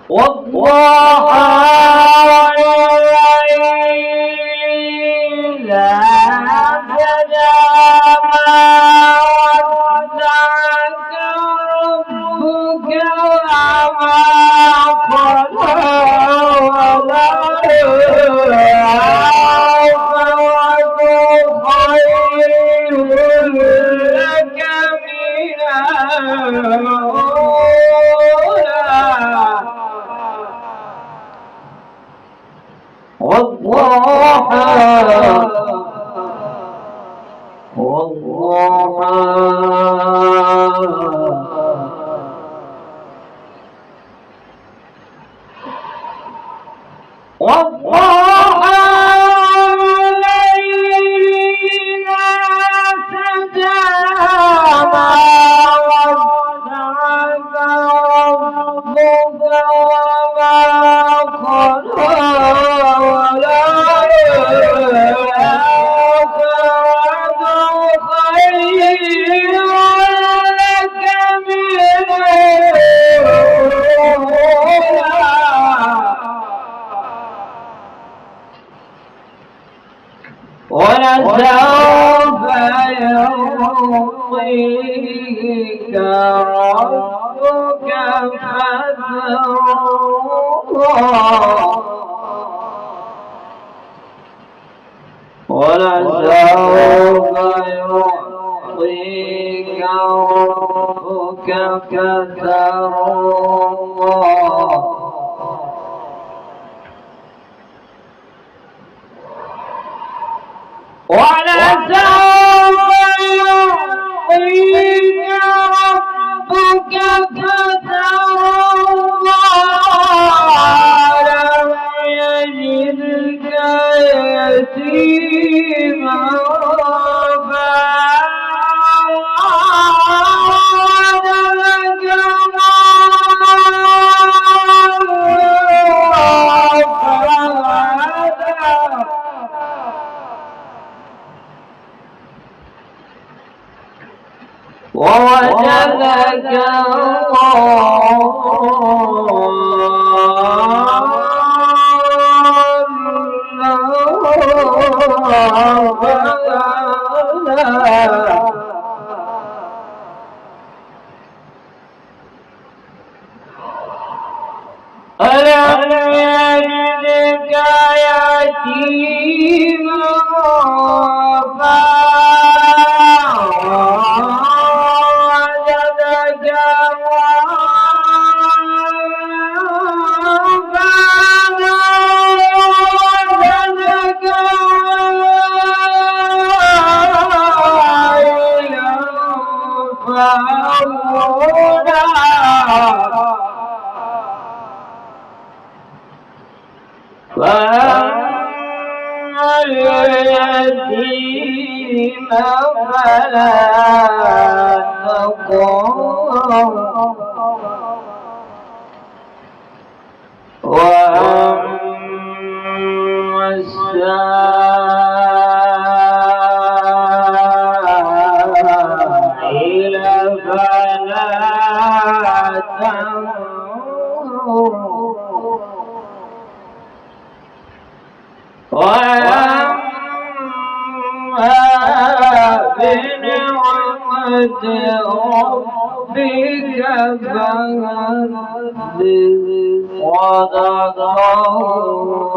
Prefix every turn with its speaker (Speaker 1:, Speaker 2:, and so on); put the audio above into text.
Speaker 1: والضحى إذا سجى ما ودعك ربك وما قلى وللآخرة خير لك من والضحى والضحى والليل إذا سجى ما ودعك ربك وما قلى وللآخرة خير لك من ولسوف يعطيك ربك فترضى ولسوف يعطيك ربك فترضى ولسوف يعطيك ربك فترضى لم يجدك يتيما فآوى ووجدك ألم يجدك يتيما فأما اليتيم فلا تقهر وأما السائل فلا تنهر وأما بنعمة ربك فحدث صدق الله